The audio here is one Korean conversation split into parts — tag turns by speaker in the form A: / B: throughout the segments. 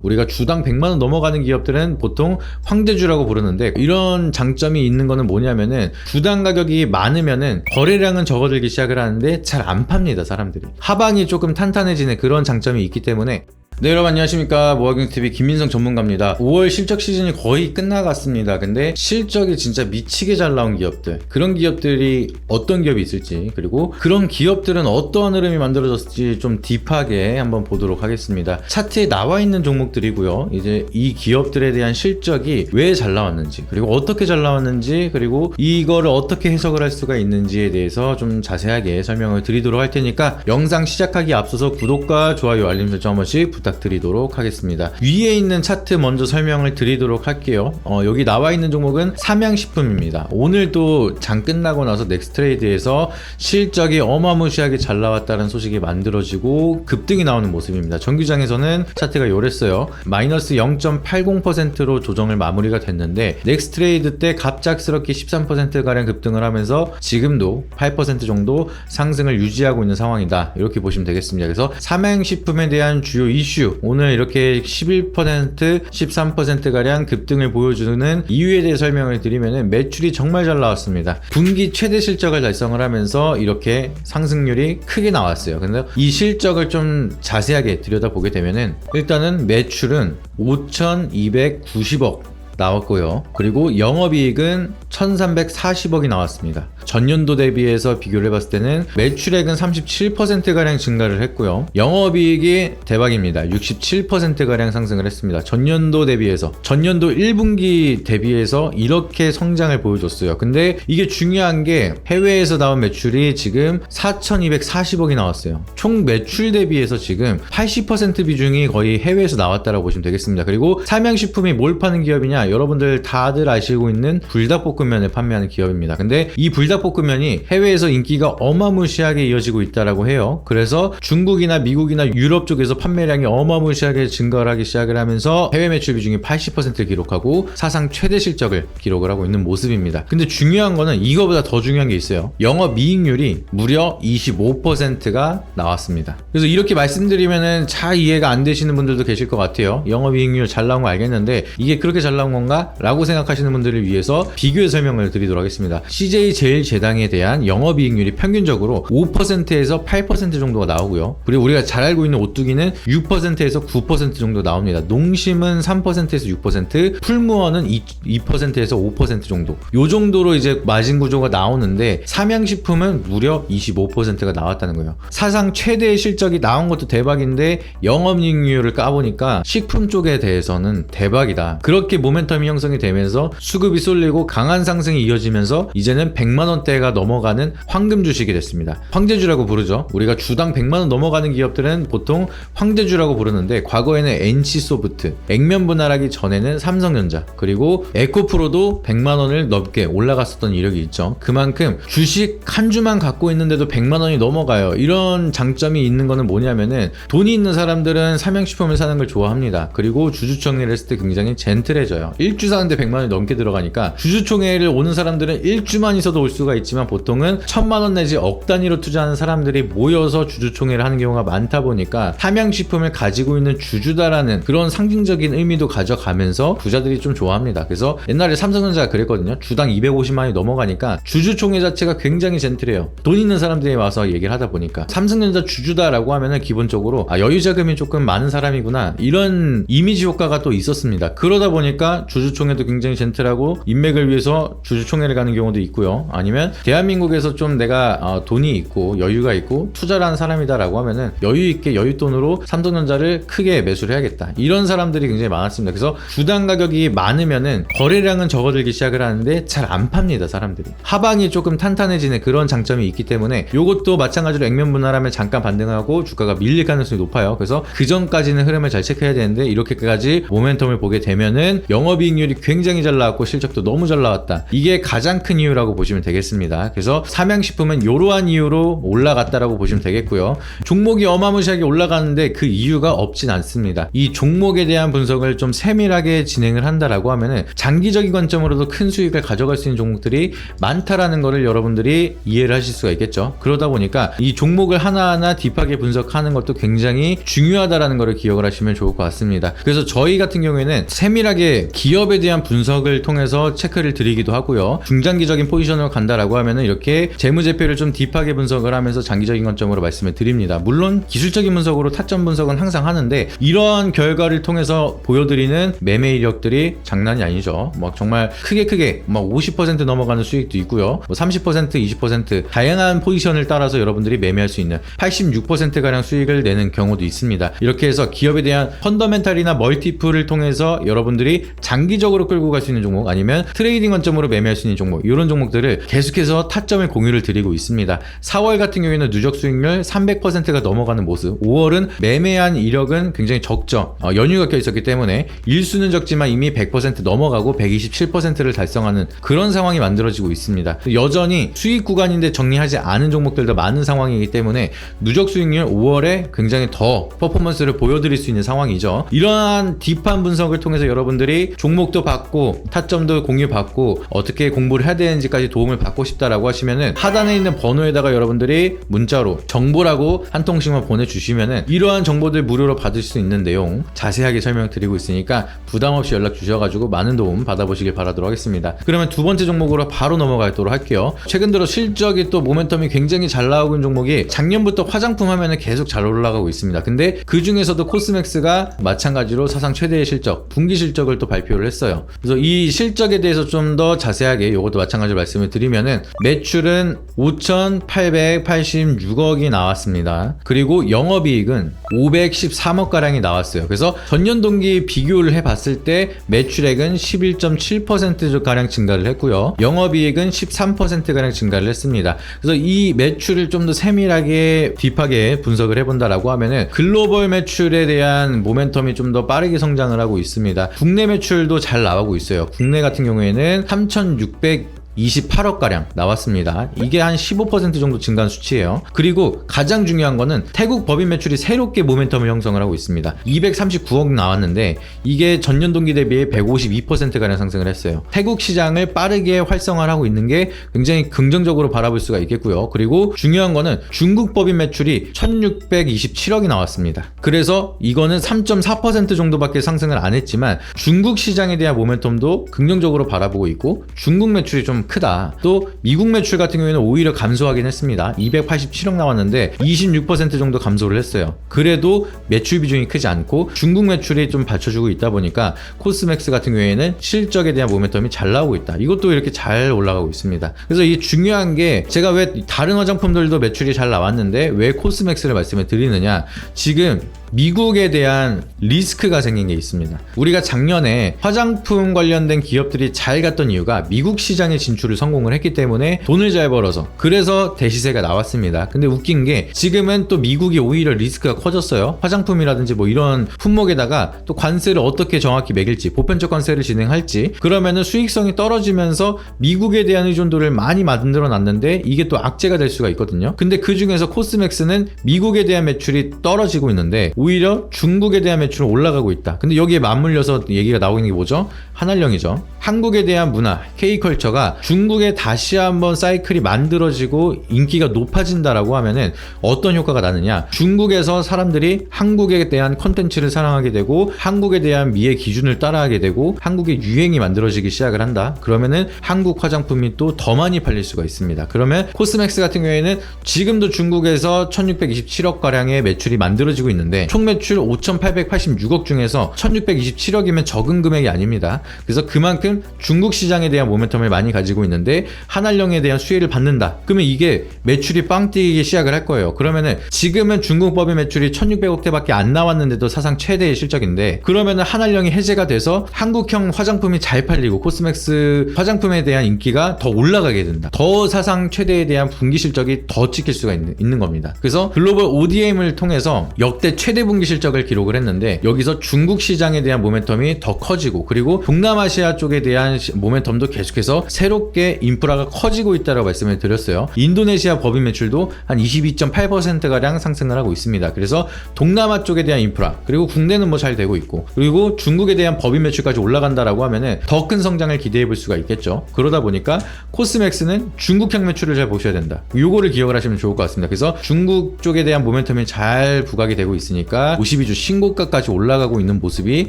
A: 우리가 주당 100만원 넘어가는 기업들은 보통 황제주라고 부르는데, 이런 장점이 있는 거는 뭐냐면은 주당 가격이 많으면은 거래량은 적어들기 시작을 하는데 잘 안 팝니다. 사람들이 하방이 조금 탄탄해지는 그런 장점이 있기 때문에. 네, 여러분 안녕하십니까. 모아경TV 김민성 전문가입니다. 5월 실적 시즌이 거의 끝나갔습니다. 근데 실적이 진짜 미치게 잘 나온 기업들, 그런 기업들이 어떤 기업이 있을지, 그리고 그런 기업들은 어떠한 흐름이 만들어졌을지 좀 딥하게 한번 보도록 하겠습니다. 차트에 나와 있는 종목들이고요. 이제 이 기업들에 대한 실적이 왜 잘 나왔는지, 그리고 어떻게 잘 나왔는지, 그리고 이거를 어떻게 해석을 할 수가 있는지에 대해서 좀 자세하게 설명을 드리도록 할 테니까, 영상 시작하기 앞서서 구독과 좋아요, 알림 설정 한 번씩 부탁드리도록 하겠습니다. 위에 있는 차트 먼저 설명을 드리도록 할게요. 여기 나와 있는 종목은 삼양식품입니다. 오늘도 장 끝나고 나서 넥스트레이드에서 실적이 어마무시하게 잘 나왔다는 소식이 만들어지고 급등이 나오는 모습입니다. 정규장에서는 차트가 요랬어요. 마이너스 0.80%로 조정을 마무리가 됐는데, 넥스트레이드 때 갑작스럽게 13%가량 급등을 하면서 지금도 8% 정도 상승을 유지하고 있는 상황이다, 이렇게 보시면 되겠습니다. 그래서 삼양식품에 대한 주요 이슈, 오늘 이렇게 11%, 13%가량 급등을 보여주는 이유에 대해 설명을 드리면, 매출이 정말 잘 나왔습니다. 분기 최대 실적을 달성을 하면서 이렇게 상승률이 크게 나왔어요. 근데 이 실적을 좀 자세하게 들여다보게 되면은, 일단은 매출은 5,290억 나왔고요. 그리고 영업이익은 1,340억이 나왔습니다. 전년도 대비해서 비교를 해봤을 때는 매출액은 37%가량 증가를 했고요. 영업이익이 대박입니다. 67%가량 상승을 했습니다. 전년도 대비해서, 전년도 1분기 대비해서 이렇게 성장을 보여줬어요. 근데 이게 중요한 게, 해외에서 나온 매출이 지금 4,240억이 나왔어요. 총 매출 대비해서 지금 80% 비중이 거의 해외에서 나왔다라고 보시면 되겠습니다. 그리고 삼양식품이 뭘 파는 기업이냐? 여러분들 다들 아시고 있는 불닭볶음면을 판매하는 기업입니다. 근데 이 불닭볶음면이 해외에서 인기가 어마무시하게 이어지고 있다라고 해요. 그래서 중국이나 미국이나 유럽 쪽에서 판매량이 어마무시하게 증가를 하기 시작을 하면서 해외 매출 비중이 80%를 기록하고 사상 최대 실적을 기록을 하고 있는 모습입니다. 근데 중요한 거는 이거보다 더 중요한 게 있어요. 영업이익률이 무려 25%가 나왔습니다. 그래서 이렇게 말씀드리면은 잘 이해가 안 되시는 분들도 계실 것 같아요. 영업이익률 잘 나온 거 알겠는데 이게 그렇게 잘 나온 건가? 라고 생각하시는 분들을 위해서 비교해 설명을 드리도록 하겠습니다. CJ제일제당에 대한 영업이익률이 평균적으로 5%에서 8% 정도가 나오고요. 그리고 우리가 잘 알고 있는 오뚜기는 6%에서 9% 정도 나옵니다. 농심은 3%에서 6%, 풀무원은 2%에서 5% 정도. 요 정도로 이제 마진 구조가 나오는데, 삼양식품은 무려 25%가 나왔다는 거예요. 사상 최대의 실적이 나온 것도 대박인데 영업이익률을 까보니까 식품 쪽에 대해서는 대박이다. 그렇게 모멘텀이 형성이 되면서 수급이 쏠리고 강한 상승이 이어지면서 이제는 100만원대가 넘어가는 황금 주식이 됐습니다. 황제주라고 부르죠. 우리가 주당 100만원 넘어가는 기업들은 보통 황제주라고 부르는데, 과거에는 NC소프트, 액면 분할하기 전에는 삼성전자, 그리고 에코프로도 100만원을 넘게 올라갔었던 이력이 있죠. 그만큼 주식 한 주만 갖고 있는데도 100만원이 넘어가요. 이런 장점이 있는 거는 뭐냐면은, 돈이 있는 사람들은 삼양식품을 사는 걸 좋아합니다. 그리고 주주총회를 했을 때 굉장히 젠틀해져요. 1주 사는데 100만원이 넘게 들어가니까, 주주총회를 오는 사람들은 1주만 있어도 올 수가 있지만 보통은 1,000만원 내지 억 단위로 투자하는 사람들이 모여서 주주총회를 하는 경우가 많다 보니까, 삼양식품을 가지고 있는 주주다라는 그런 상징적인 의미도 가져가면서 부자들이 좀 좋아합니다. 그래서 옛날에 삼성전자가 그랬거든요. 주당 250만원이 넘어가니까 주주총회 자체가 굉장히 젠틀해요. 돈 있는 사람들이 와서 얘기를 하다 보니까, 삼성전자 주주다라고 하면은 기본적으로 여유자금이 조금 많은 사람이구나, 이런 이미지 효과가 또 있었습니다. 그러다 보니까 주주총회도 굉장히 젠틀하고 인맥을 위해서 주주총회를 가는 경우도 있고요. 아니면 대한민국에서 좀 내가 돈이 있고 여유가 있고 투자를 하는 사람이다라고 하면은 여유있게 여윳돈으로 삼성전자를 크게 매수를 해야겠다, 이런 사람들이 굉장히 많았습니다. 그래서 주당 가격이 많으면은 거래량은 적어들기 시작을 하는데 잘 안 팝니다. 사람들이 하방이 조금 탄탄해지는 그런 장점이 있기 때문에, 요것도 마찬가지로 액면 분할하면 잠깐 반등하고 주가가 밀릴 가능성이 높아요. 그래서 그 전까지는 흐름을 잘 체크해야 되는데, 이렇게까지 모멘텀을 보게 되면은 영업 영업이익률이 굉장히 잘 나왔고 실적도 너무 잘 나왔다. 이게 가장 큰 이유라고 보시면 되겠습니다. 그래서 삼양식품은 이러한 이유로 올라갔다라고 보시면 되겠고요. 종목이 어마무시하게 올라가는데 그 이유가 없진 않습니다. 이 종목에 대한 분석을 좀 세밀하게 진행을 한다라고 하면은 장기적인 관점으로도 큰 수익을 가져갈 수 있는 종목들이 많다라는 거를 여러분들이 이해를 하실 수가 있겠죠. 그러다 보니까 이 종목을 하나하나 딥하게 분석하는 것도 굉장히 중요하다라는 거를 기억을 하시면 좋을 것 같습니다. 그래서 저희 같은 경우에는 세밀하게 기업에 대한 분석을 통해서 체크를 드리기도 하고요. 중장기적인 포지션으로 간다라고 하면은 이렇게 재무제표를 좀 딥하게 분석을 하면서 장기적인 관점으로 말씀을 드립니다. 물론 기술적인 분석으로 타점 분석은 항상 하는데 이러한 결과를 통해서 보여드리는 매매 이력들이 장난이 아니죠. 막 정말 크게 막 50% 넘어가는 수익도 있고요. 뭐 30%, 20% 다양한 포지션을 따라서 여러분들이 매매할 수 있는 86%가량 수익을 내는 경우도 있습니다. 이렇게 해서 기업에 대한 펀더멘탈이나 멀티플을 통해서 여러분들이 장기적으로 끌고 갈 수 있는 종목 아니면 트레이딩 관점으로 매매할 수 있는 종목 이런 종목들을 계속해서 타점을 공유를 드리고 있습니다. 4월 같은 경우에는 누적 수익률 300%가 넘어가는 모습 5월은 매매한 이력은 굉장히 적죠. 연휴가 껴 있었기 때문에 일수는 적지만 이미 100% 넘어가고 127%를 달성하는 그런 상황이 만들어지고 있습니다. 여전히 수익 구간인데 정리하지 않은 종목들도 많은 상황이기 때문에 누적 수익률 5월에 굉장히 더 퍼포먼스를 보여드릴 수 있는 상황이죠. 이러한 딥한 분석을 통해서 여러분들이 종목도 받고 타점도 공유받고 어떻게 공부를 해야 되는지까지 도움을 받고 싶다라고 하시면은 하단에 있는 번호에다가 여러분들이 문자로 정보라고 한 통씩만 보내주시면은 이러한 정보들 무료로 받을 수 있는 내용 자세하게 설명드리고 있으니까 부담없이 연락 주셔가지고 많은 도움 받아보시길 바라도록 하겠습니다. 그러면 두 번째 종목으로 바로 넘어가도록 할게요. 최근 들어 실적이 또 모멘텀이 굉장히 잘 나오고 있는 종목이 작년부터 화장품 하면은 계속 잘 올라가고 있습니다. 근데 그 중에서도 코스맥스가 마찬가지로 사상 최대의 실적, 분기 실적을 또 발표를 했어요. 그래서 이 실적에 대해서 좀 더 자세하게 이것도 마찬가지로 말씀을 드리면은 매출은 5,886억이 나왔습니다. 그리고 영업이익은 513억가량이 나왔어요. 그래서 전년 동기 비교를 해봤을 때 매출액은 11.7%가량 증가를 했고요. 영업이익은 13%가량 증가를 했습니다. 그래서 이 매출을 좀 더 세밀하게 딥하게 분석을 해본다라고 하면은 글로벌 매출에 대한 모멘텀이 좀 더 빠르게 성장을 하고 있습니다. 국내 매출도 잘 나오고 있어요. 국내 같은 경우에는 3,628억가량 나왔습니다. 이게 한 15% 정도 증가한 수치예요. 그리고 가장 중요한 거는 태국 법인 매출이 새롭게 모멘텀을 형성을 하고 있습니다. 239억 나왔는데 이게 전년 동기 대비해 152%가량 상승을 했어요. 태국 시장을 빠르게 활성화를 하고 있는 게 굉장히 긍정적으로 바라볼 수가 있겠고요. 그리고 중요한 거는 중국 법인 매출이 1,627억이 나왔습니다. 그래서 이거는 3.4% 정도밖에 상승을 안 했지만 중국 시장에 대한 모멘텀도 긍정적으로 바라보고 있고 중국 매출이 좀 크다. 또 미국 매출 같은 경우에는 오히려 감소하긴 했습니다. 287억 나왔는데 26% 정도 감소를 했어요. 그래도 매출 비중이 크지 않고 중국 매출이 좀 받쳐주고 있다 보니까 코스맥스 같은 경우에는 실적에 대한 모멘텀이 잘 나오고 있다. 이것도 이렇게 잘 올라가고 있습니다. 그래서 이 중요한 게 제가 왜 다른 화장품들도 매출이 잘 나왔는데 왜 코스맥스를 말씀을 드리느냐, 지금 미국에 대한 리스크가 생긴 게 있습니다. 우리가 작년에 화장품 관련된 기업들이 잘 갔던 이유가 미국 시장에 진출을 성공을 했기 때문에 돈을 잘 벌어서, 그래서 대시세가 나왔습니다. 근데 웃긴 게 지금은 또 미국이 오히려 리스크가 커졌어요. 화장품이라든지 뭐 이런 품목에다가 또 관세를 어떻게 정확히 매길지, 보편적 관세를 진행할지, 그러면은 수익성이 떨어지면서 미국에 대한 의존도를 많이 만들어 놨는데 이게 또 악재가 될 수가 있거든요. 근데 그 중에서 코스맥스는 미국에 대한 매출이 떨어지고 있는데 오히려 중국에 대한 매출은 올라가고 있다. 근데 여기에 맞물려서 얘기가 나오는 게 뭐죠? 한알령이죠. 한국에 대한 문화, K컬처가 중국에 다시 한번 사이클이 만들어지고 인기가 높아진다라고 하면은 어떤 효과가 나느냐? 중국에서 사람들이 한국에 대한 컨텐츠를 사랑하게 되고 한국에 대한 미의 기준을 따라하게 되고 한국의 유행이 만들어지기 시작을 한다. 그러면은 한국 화장품이 또 더 많이 팔릴 수가 있습니다. 그러면 코스맥스 같은 경우에는 지금도 중국에서 1627억 가량의 매출이 만들어지고 있는데 총 매출 5,886억 중에서 1627억이면 적은 금액이 아닙니다. 그래서 그만큼 중국 시장에 대한 모멘텀을 많이 가지고 있는데 한알령에 대한 수혜를 받는다. 그러면 이게 매출이 빵 뛰기 시작을 할 거예요. 그러면은 지금은 중국 법인 매출이 1,600억대밖에 안 나왔는데도 사상 최대의 실적인데, 그러면은 한알령이 해제가 돼서 한국형 화장품이 잘 팔리고 코스맥스 화장품에 대한 인기가 더 올라가게 된다. 더 사상 최대에 대한 분기 실적이 더 찍힐 수가 있는 겁니다. 그래서 글로벌 ODM을 통해서 역대 최대 최대 분기 실적을 기록을 했는데 여기서 중국 시장에 대한 모멘텀이 더 커지고 그리고 동남아시아 쪽에 대한 모멘텀도 계속해서 새롭게 인프라가 커지고 있다고 말씀을 드렸어요. 인도네시아 법인 매출도 한 22.8%가량 상승을 하고 있습니다. 그래서 동남아 쪽에 대한 인프라 그리고 국내는 뭐 잘 되고 있고 그리고 중국에 대한 법인 매출까지 올라간다라고 하면은 더 큰 성장을 기대해 볼 수가 있겠죠. 그러다 보니까 코스맥스는 중국향 매출을 잘 보셔야 된다. 요거를 기억을 하시면 좋을 것 같습니다. 그래서 중국 쪽에 대한 모멘텀이 잘 부각이 되고 있으니까 52주 신고가까지 올라가고 있는 모습이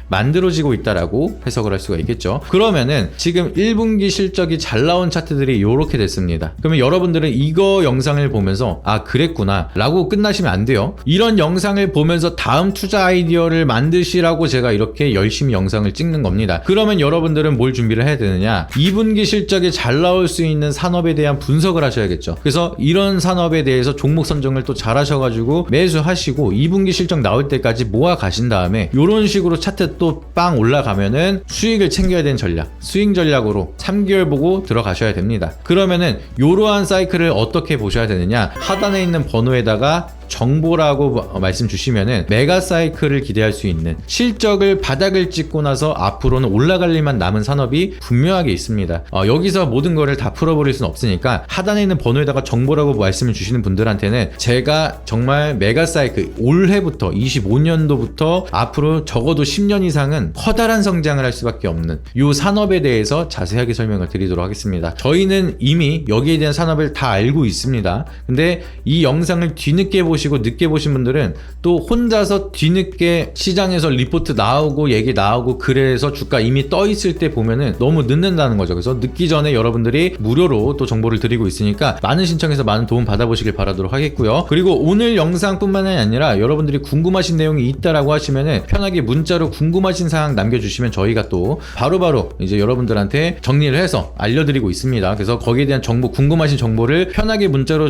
A: 만들어지고 있다라고 해석을 할 수가 있겠죠. 그러면은 지금 1분기 실적이 잘 나온 차트들이 이렇게 됐습니다. 그러면 여러분들은 이거 영상을 보면서 아 그랬구나 라고 끝나시면 안 돼요. 이런 영상을 보면서 다음 투자 아이디어를 만드시라고 제가 이렇게 열심히 영상을 찍는 겁니다. 그러면 여러분들은 뭘 준비를 해야 되느냐, 2분기 실적이 잘 나올 수 있는 산업에 대한 분석을 하셔야겠죠. 그래서 이런 산업에 대해서 종목 선정을 또 잘 하셔가지고 매수하시고 2분기 실적 나올 때까지 모아 가신 다음에 이런 식으로 차트 또 빵 올라가면은 수익을 챙겨야 되는 전략, 스윙 전략으로 3개월 보고 들어가셔야 됩니다. 그러면은 이러한 사이클을 어떻게 보셔야 되느냐, 하단에 있는 번호에다가 정보라고 말씀 주시면은 메가 사이클을 기대할 수 있는, 실적을 바닥을 찍고 나서 앞으로는 올라갈 일만 남은 산업이 분명하게 있습니다. 여기서 모든 거를 다 풀어버릴 수는 없으니까 하단에 있는 번호에다가 정보라고 말씀을 주시는 분들한테는 제가 정말 메가 사이클, 올해부터 25년도부터 앞으로 적어도 10년 이상은 커다란 성장을 할 수밖에 없는 이 산업에 대해서 자세하게 설명을 드리도록 하겠습니다. 저희는 이미 여기에 대한 산업을 다 알고 있습니다. 근데 이 영상을 뒤늦게 보시고 늦게 보신 분들은 또 혼자서 뒤늦게 시장에서 리포트 나오고 얘기 나오고 그래서 주가 이미 떠 있을 때 보면은 너무 늦는다는 거죠. 그래서 늦기 전에 여러분들이 무료로 또 정보를 드리고 있으니까 많은 신청해서 많은 도움 받아보시길 바라도록 하겠고요. 그리고 오늘 영상뿐만이 아니라 여러분들이 궁금하신 내용이 있다라고 하시면은 편하게 문자로 궁금하신 사항 남겨주시면 저희가 또 바로바로 이제 여러분들한테 정리를 해서 알려드리고 있습니다. 그래서 거기에 대한 정보, 궁금하신 정보를 편하게 문자로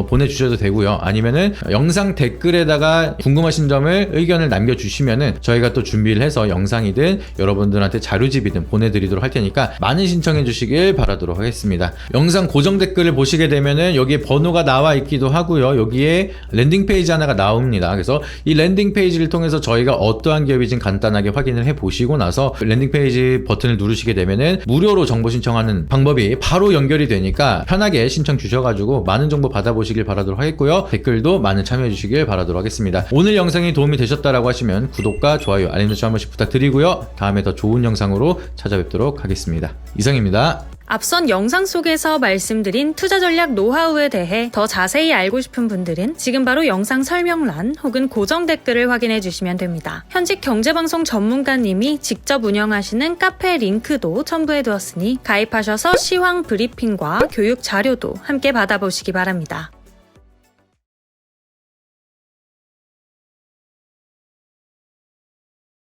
A: 보내주셔도 되고요. 아니면은 영상 댓글에다가 궁금하신 점을 의견을 남겨주시면은 저희가 또 준비를 해서 영상이든 여러분들한테 자료집이든 보내드리도록 할 테니까 많은 신청해 주시길 바라도록 하겠습니다. 영상 고정 댓글을 보시게 되면은 여기에 번호가 나와 있기도 하고요. 여기에 랜딩 페이지 하나가 나옵니다. 그래서 이 랜딩 페이지를 통해서 저희가 어떠한 기업인지 간단하게 확인을 해 보시고 나서 랜딩 페이지 버튼을 누르시게 되면은 무료로 정보 신청하는 방법이 바로 연결이 되니까 편하게 신청 주셔가지고 많은 정보 받아보시길 바라도록 하겠고요. 댓글도 많은 참여해 주시길 바라도록 하겠습니다. 오늘 영상이 도움이 되셨다라고 하시면 구독과 좋아요, 알림 설정 한 번씩 부탁드리고요. 다음에 더 좋은 영상으로 찾아뵙도록 하겠습니다. 이상입니다.
B: 앞선 영상 속에서 말씀드린 투자 전략 노하우에 대해 더 자세히 알고 싶은 분들은 지금 바로 영상 설명란 혹은 고정 댓글을 확인해 주시면 됩니다. 현직 경제방송 전문가님이 직접 운영하시는 카페 링크도 첨부해 두었으니 가입하셔서 시황 브리핑과 교육 자료도 함께 받아보시기 바랍니다.